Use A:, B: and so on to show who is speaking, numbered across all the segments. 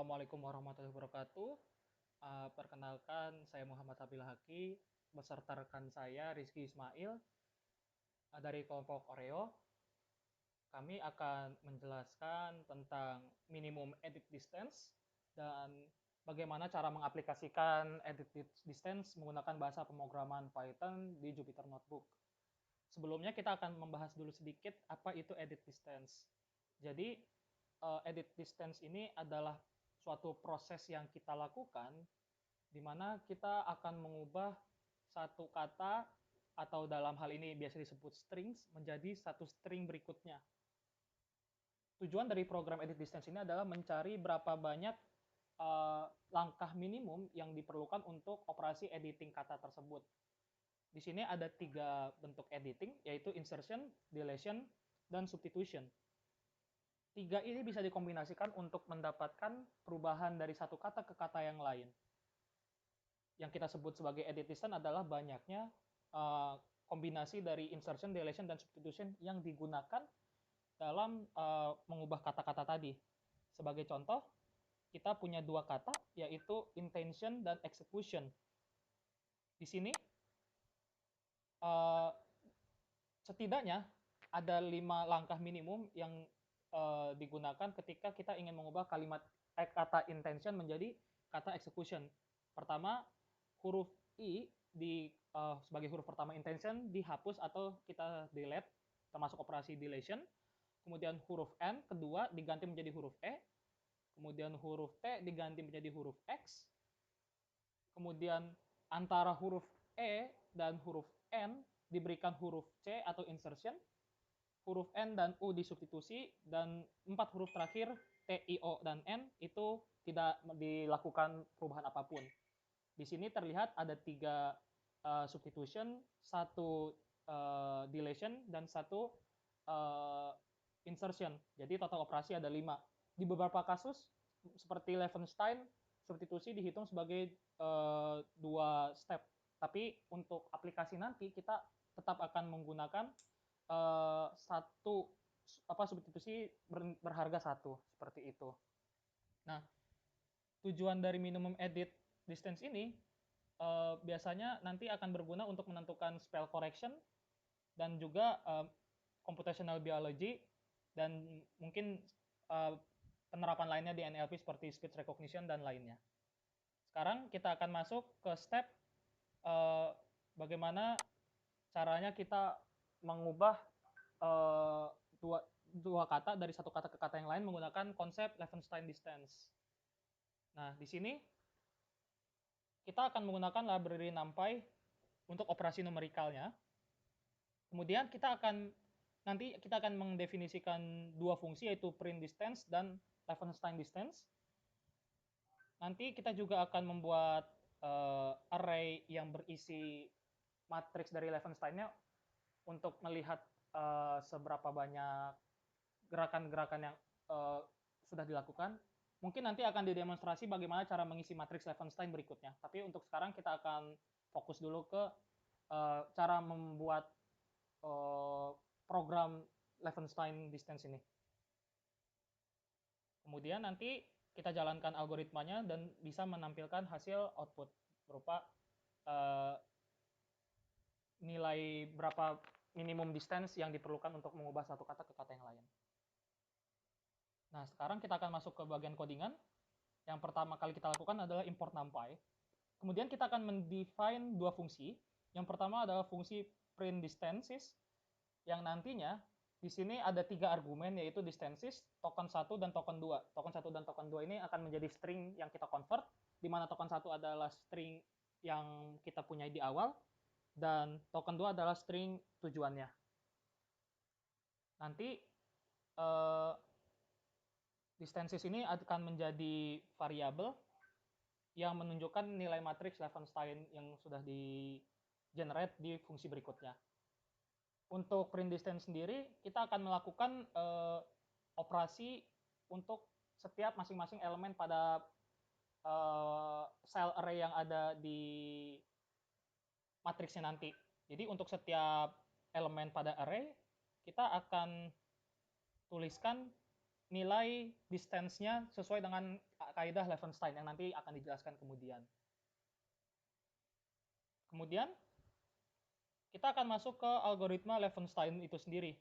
A: Assalamualaikum warahmatullahi wabarakatuh. Perkenalkan, saya Muhammad Habil Haki, beserta rekan saya Rizky Ismail dari kelompok Oreo. Kami akan menjelaskan tentang minimum edit distance dan bagaimana cara mengaplikasikan edit distance menggunakan bahasa pemrograman Python di Jupyter Notebook. Sebelumnya kita akan membahas dulu sedikit apa itu edit distance. Jadi, edit distance ini adalah suatu proses yang kita lakukan di mana kita akan mengubah satu kata atau dalam hal ini biasa disebut strings menjadi satu string berikutnya. Tujuan dari program edit distance ini adalah mencari berapa banyak langkah minimum yang diperlukan untuk operasi editing kata tersebut. Di sini ada 3 bentuk editing, yaitu insertion, deletion, dan substitution. 3 ini bisa dikombinasikan untuk mendapatkan perubahan dari satu kata ke kata yang lain. Yang kita sebut sebagai edit distance adalah banyaknya kombinasi dari insertion, deletion, dan substitution yang digunakan dalam mengubah kata-kata tadi. Sebagai contoh, kita punya 2 kata, yaitu intention dan execution. Di sini, setidaknya ada 5 langkah minimum yang digunakan ketika kita ingin mengubah kata intention menjadi kata execution. Pertama, huruf I sebagai huruf pertama intention dihapus atau kita delete, termasuk operasi deletion. Kemudian huruf N kedua diganti menjadi huruf E. Kemudian huruf T diganti menjadi huruf X. Kemudian antara huruf E dan huruf N diberikan huruf C atau insertion. Huruf N dan U disubstitusi, dan 4 huruf terakhir T, I, O, dan N itu tidak dilakukan perubahan apapun. Di sini terlihat ada 3 substitution, 1 deletion, dan 1 insertion. Jadi total operasi ada 5. Di beberapa kasus, seperti Levenstein, substitusi dihitung sebagai 2 step. Tapi untuk aplikasi nanti, kita tetap akan menggunakan substitusi berharga 1, seperti itu. Nah, tujuan dari minimum edit distance ini biasanya nanti akan berguna untuk menentukan spell correction dan juga computational biology dan mungkin penerapan lainnya di NLP seperti speech recognition dan lainnya. Sekarang kita akan masuk ke step bagaimana caranya kita mengubah dua kata dari satu kata ke kata yang lain menggunakan konsep Levenstein distance. Nah, di sini kita akan menggunakan library NumPy untuk operasi numerikalnya. Kemudian nanti kita akan mendefinisikan 2 fungsi, yaitu print distance dan Levenstein distance. Nanti kita juga akan membuat array yang berisi matriks dari Levenstein-nya untuk melihat seberapa banyak gerakan-gerakan yang sudah dilakukan. Mungkin nanti akan didemonstrasi bagaimana cara mengisi matriks Levenstein berikutnya. Tapi untuk sekarang kita akan fokus dulu ke cara membuat program Levenstein distance ini. Kemudian nanti kita jalankan algoritmanya dan bisa menampilkan hasil output berupa nilai berapa minimum distance yang diperlukan untuk mengubah satu kata ke kata yang lain. Nah, sekarang kita akan masuk ke bagian codingan. Yang pertama kali kita lakukan adalah import NumPy. Kemudian kita akan mendefine 2 fungsi. Yang pertama adalah fungsi print distances, yang nantinya di sini ada 3 argumen, yaitu distances, token 1, dan token 2. Token 1 dan token 2 ini akan menjadi string yang kita convert, di mana token 1 adalah string yang kita punya di awal, dan token 2 adalah string tujuannya. Nanti distances ini akan menjadi variabel yang menunjukkan nilai matriks Levenstein yang sudah di-generate di fungsi berikutnya. Untuk print distance sendiri, kita akan melakukan operasi untuk setiap masing-masing elemen pada cell array yang ada di matriksnya nanti. Jadi untuk setiap elemen pada array, kita akan tuliskan nilai distance-nya sesuai dengan kaidah Levenshtein yang nanti akan dijelaskan kemudian. Kemudian kita akan masuk ke algoritma Levenshtein itu sendiri.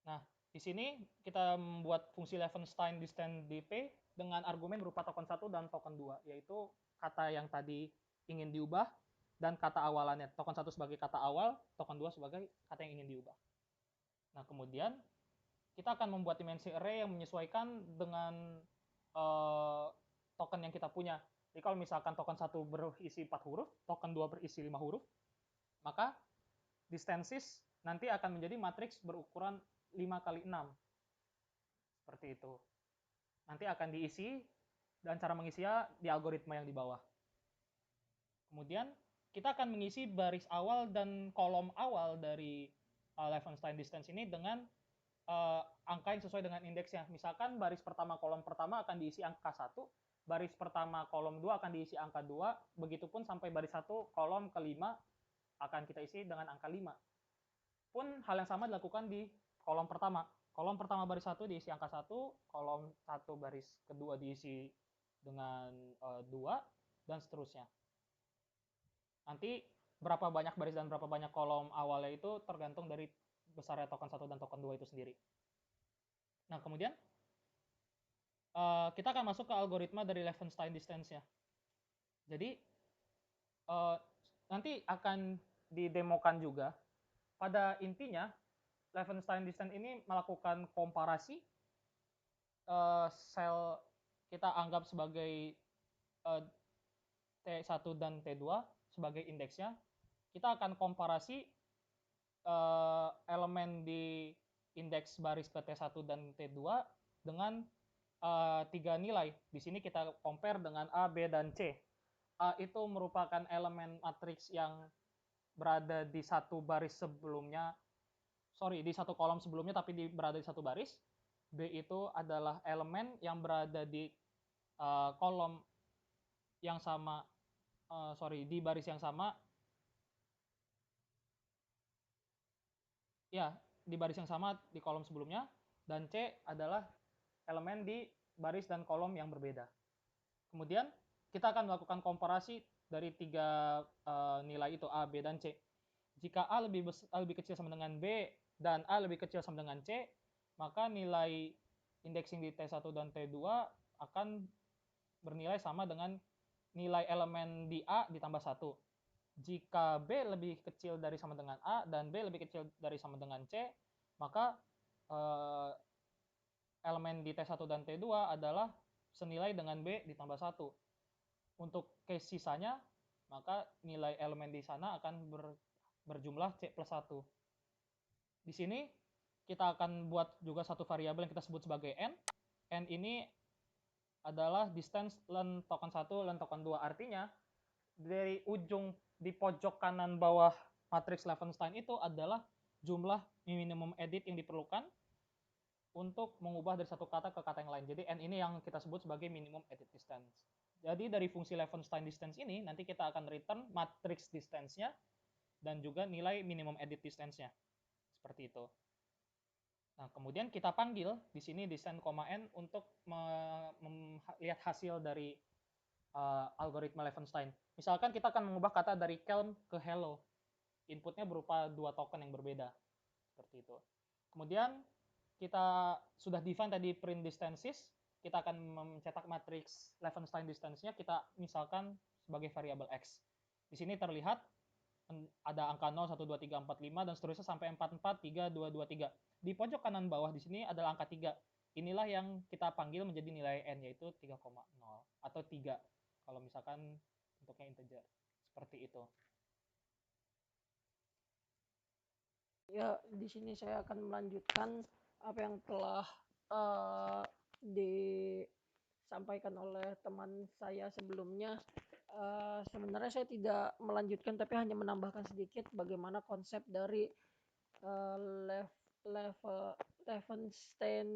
A: Nah, di sini kita membuat fungsi Levenshtein distance dp dengan argumen berupa token 1 dan token 2, yaitu kata yang tadi ingin diubah dan kata awalannya. Token 1 sebagai kata awal, token 2 sebagai kata yang ingin diubah. Nah, kemudian kita akan membuat dimensi array yang menyesuaikan dengan token yang kita punya. Jadi kalau misalkan token 1 berisi 4 huruf, token 2 berisi 5 huruf, maka distances nanti akan menjadi matriks berukuran 5 kali 6. Seperti itu. Nanti akan diisi dan cara mengisinya di algoritma yang di bawah. Kemudian kita akan mengisi baris awal dan kolom awal dari Levenshtein distance ini dengan angka yang sesuai dengan indeksnya. Misalkan baris pertama kolom pertama akan diisi angka 1, baris pertama kolom 2 akan diisi angka 2, begitupun sampai baris 1 kolom kelima akan kita isi dengan angka 5. Pun hal yang sama dilakukan di kolom pertama. Kolom pertama baris 1 diisi angka 1, kolom 1 baris kedua diisi dengan 2, dan seterusnya. Nanti berapa banyak baris dan berapa banyak kolom awalnya itu tergantung dari besarnya token 1 dan token 2 itu sendiri. Nah, kemudian kita akan masuk ke algoritma dari Levenshtein distance-nya. Jadi nanti akan didemokan juga. Pada intinya Levenshtein distance ini melakukan komparasi sel kita anggap sebagai T1 dan T2 sebagai indeksnya. Kita akan komparasi elemen di indeks baris ke T1 dan T2 dengan 3 nilai. Di sini kita compare dengan A, B, dan C. A itu merupakan elemen matriks yang berada di satu baris sebelumnya, di satu kolom sebelumnya tapi berada di satu baris. B itu adalah elemen yang berada di kolom yang sama, di baris yang sama, ya, di baris yang sama di kolom sebelumnya, dan C adalah elemen di baris dan kolom yang berbeda. Kemudian kita akan melakukan komparasi dari 3 nilai itu, A, B, dan C. Jika A lebih kecil sama dengan B dan A lebih kecil sama dengan C, maka nilai indexing di T1 dan T2 akan bernilai sama dengan nilai elemen di A ditambah 1. Jika B lebih kecil dari sama dengan A dan B lebih kecil dari sama dengan C, maka elemen di T1 dan T2 adalah senilai dengan B ditambah 1. Untuk case sisanya, maka nilai elemen di sana akan berjumlah C plus 1. Di sini kita akan buat juga satu variabel yang kita sebut sebagai N. N ini adalah distance len token 1, len token 2. Artinya, dari ujung di pojok kanan bawah matriks Levenshtein itu adalah jumlah minimum edit yang diperlukan untuk mengubah dari satu kata ke kata yang lain. Jadi N ini yang kita sebut sebagai minimum edit distance. Jadi dari fungsi Levenshtein distance ini nanti kita akan return matrix distance-nya dan juga nilai minimum edit distance-nya. Seperti itu. Nah, kemudian kita panggil di sini distance, n untuk melihat hasil dari algoritma Levenshtein. Misalkan kita akan mengubah kata dari calm ke hello. Inputnya berupa 2 token yang berbeda. Seperti itu. Kemudian kita sudah define tadi print distances, kita akan mencetak matriks Levenshtein distance-nya, kita misalkan sebagai variabel X. Di sini terlihat ada angka 0, 1, 2, 3, 4, 5, dan seterusnya sampai 4, 4, 3, 2, 2, 3. Di pojok kanan bawah di sini adalah angka 3. Inilah yang kita panggil menjadi nilai N, yaitu 3,0 atau 3 kalau misalkan bentuknya integer. Seperti itu.
B: Ya, di sini saya akan melanjutkan apa yang telah disampaikan oleh teman saya sebelumnya. Sebenarnya saya tidak melanjutkan tapi hanya menambahkan sedikit bagaimana konsep dari Levenshtein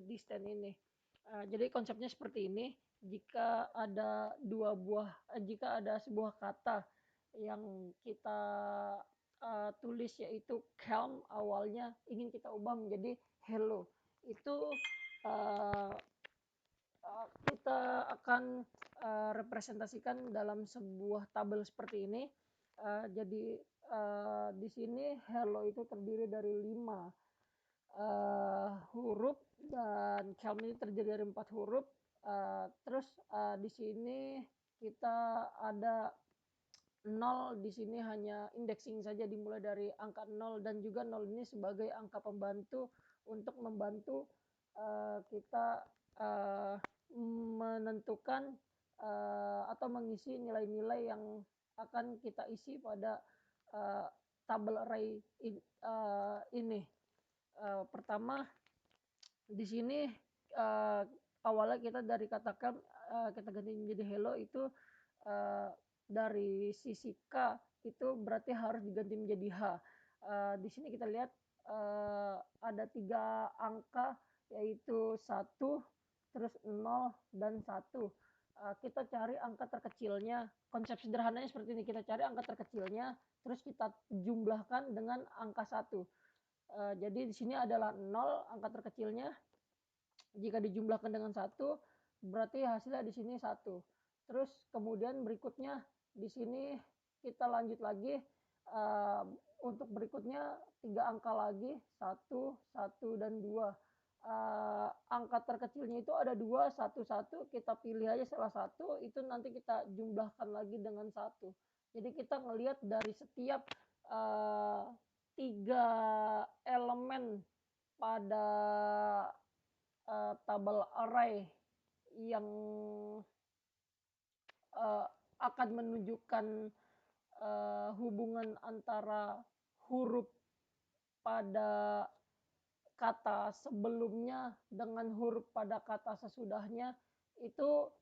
B: distance ini. Jadi konsepnya seperti ini. Jika ada sebuah kata yang kita tulis yaitu calm, awalnya ingin kita ubah menjadi hello. itu uh, kita akan representasikan dalam sebuah tabel seperti ini. Jadi di sini hello itu terdiri dari 5 huruf dan Kelm ini terdiri dari 4 huruf. Terus di sini kita ada 0, di sini hanya indexing saja dimulai dari angka 0, dan juga 0 ini sebagai angka pembantu untuk membantu kita menentukan atau mengisi nilai-nilai yang akan kita isi pada tabel array ini. Pertama di sini awalnya kita dari katakan kita ganti menjadi hello itu dari sisi K itu berarti harus diganti menjadi H. Di sini kita lihat ada 3 angka yaitu 1, terus 0 dan 1. Kita cari angka terkecilnya. Konsep sederhananya seperti ini, kita cari angka terkecilnya terus kita jumlahkan dengan angka 1. Jadi di sini adalah 0 angka terkecilnya. Jika dijumlahkan dengan 1 berarti hasilnya di sini 1. Terus kemudian berikutnya di sini kita lanjut lagi untuk berikutnya 3 angka lagi, 1, 1 dan 2. Angka terkecilnya itu ada 2, 1, 1, kita pilih aja salah satu, itu nanti kita jumlahkan lagi dengan 1. Jadi kita ngelihat dari setiap 3 elemen pada tabel array yang akan menunjukkan hubungan antara huruf pada kata sebelumnya dengan huruf pada kata sesudahnya, itu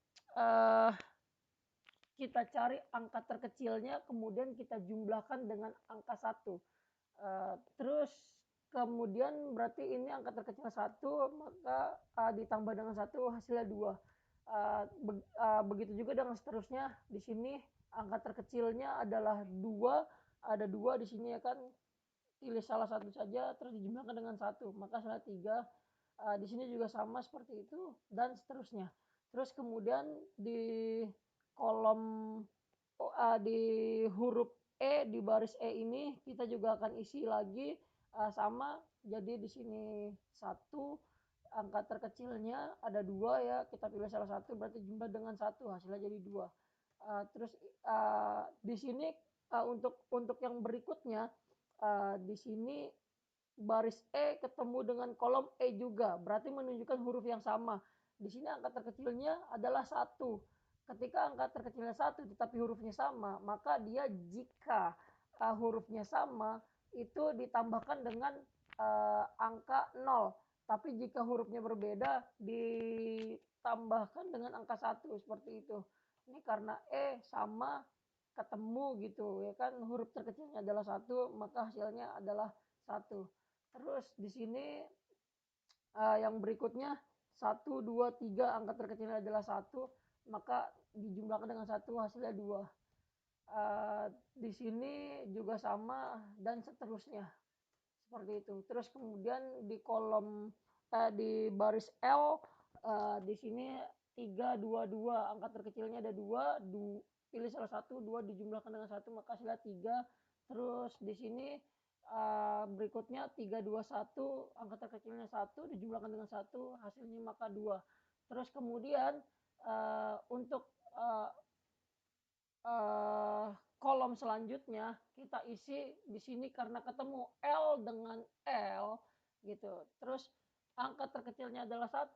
B: kita cari angka terkecilnya kemudian kita jumlahkan dengan angka 1. Terus kemudian berarti ini angka terkecil 1, maka ditambah dengan 1 hasilnya 2. Begitu juga dengan seterusnya. Di sini angka terkecilnya adalah 2, ada 2 di sini ya kan, pilih salah satu saja terus dijumlahkan dengan 1, maka hasilnya 3. Di sini juga sama seperti itu dan seterusnya. Terus kemudian di kolom di huruf E, di baris E ini kita juga akan isi lagi sama. Jadi di sini 1, angka terkecilnya ada 2 ya, kita pilih salah satu berarti jumlah dengan 1 hasilnya jadi 2. Terus di sini untuk yang berikutnya di sini baris E ketemu dengan kolom E juga, berarti menunjukkan huruf yang sama. Di sini angka terkecilnya adalah 1. Ketika angka terkecilnya 1 tetapi hurufnya sama, maka dia jika hurufnya sama itu ditambahkan dengan angka 0. Tapi jika hurufnya berbeda ditambahkan dengan angka 1 seperti itu. Ini karena E sama ketemu gitu ya kan, huruf terkecilnya adalah 1, maka hasilnya adalah 1. Terus di sini yang berikutnya 1, 2, 3 angka terkecilnya adalah 1, maka dijumlahkan dengan 1 hasilnya 2. Di sini juga sama dan seterusnya seperti itu. Terus kemudian di kolom di baris L di sini 3, 2, 2 angka terkecilnya ada 2, pilih salah satu, 2 dijumlahkan dengan 1 maka hasilnya 3. Terus di sini berikutnya 3, 2, 1 angka terkecilnya 1 dijumlahkan dengan 1 hasilnya maka 2. Terus kemudian untuk kolom selanjutnya kita isi di sini karena ketemu L dengan L gitu. Terus angka terkecilnya adalah 1,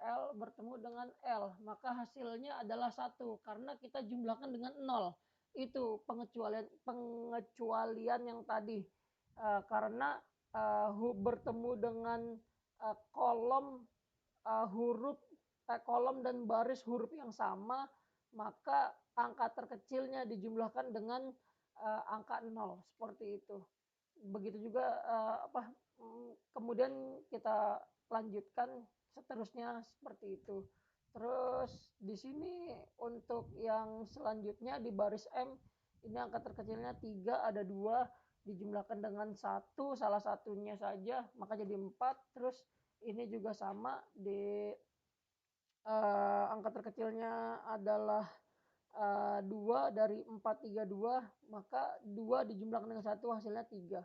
B: L bertemu dengan L, maka hasilnya adalah 1 karena kita jumlahkan dengan 0. Itu pengecualian yang tadi. Karena bertemu dengan kolom huruf kolom dan baris huruf yang sama, maka angka terkecilnya dijumlahkan dengan angka 0 seperti itu. Begitu juga kemudian kita lanjutkan seterusnya seperti itu. Terus di sini untuk yang selanjutnya di baris M ini angka terkecilnya 3, ada 2 dijumlahkan dengan 1 salah satunya saja maka jadi 4. Terus Ini juga sama di angka terkecilnya adalah 2 dari 432, maka 2 dijumlahkan dengan 1 hasilnya 3.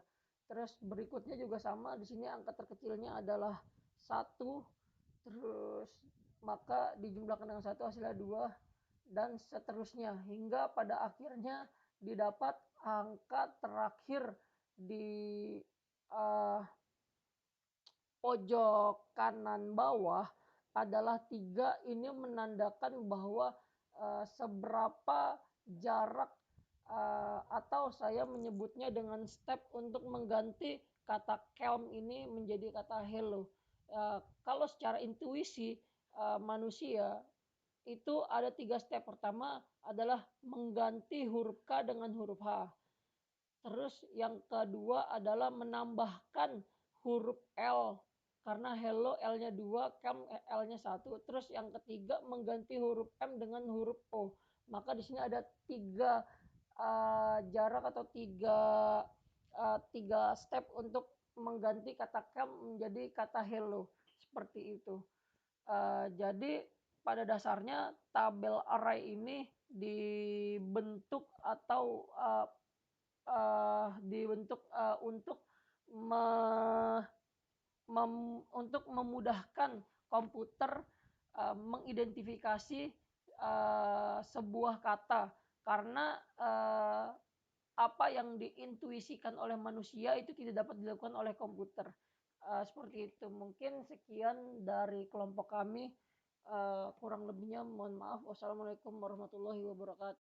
B: Terus berikutnya juga sama, di sini angka terkecilnya adalah 1, terus maka dijumlahkan dengan 1 hasilnya 2, dan seterusnya hingga pada akhirnya didapat angka terakhir di uh, pojok kanan bawah adalah 3. Ini menandakan bahwa seberapa jarak atau saya menyebutnya dengan step untuk mengganti kata calm ini menjadi kata hello. Kalau secara intuisi manusia itu ada 3 step. Pertama adalah mengganti huruf K dengan huruf H. Terus yang kedua adalah menambahkan huruf L karena hello L-nya 2, cam L-nya 1. Terus yang ketiga mengganti huruf M dengan huruf O. Maka di sini ada 3 jarak atau 3 step untuk mengganti kata cam menjadi kata hello. Seperti itu. Jadi pada dasarnya tabel array ini dibentuk atau dibentuk untuk me, untuk memudahkan komputer mengidentifikasi sebuah kata karena apa yang diintuisikan oleh manusia itu tidak dapat dilakukan oleh komputer. Seperti itu. Mungkin sekian dari kelompok kami. Kurang lebihnya mohon maaf. Wassalamualaikum warahmatullahi wabarakatuh.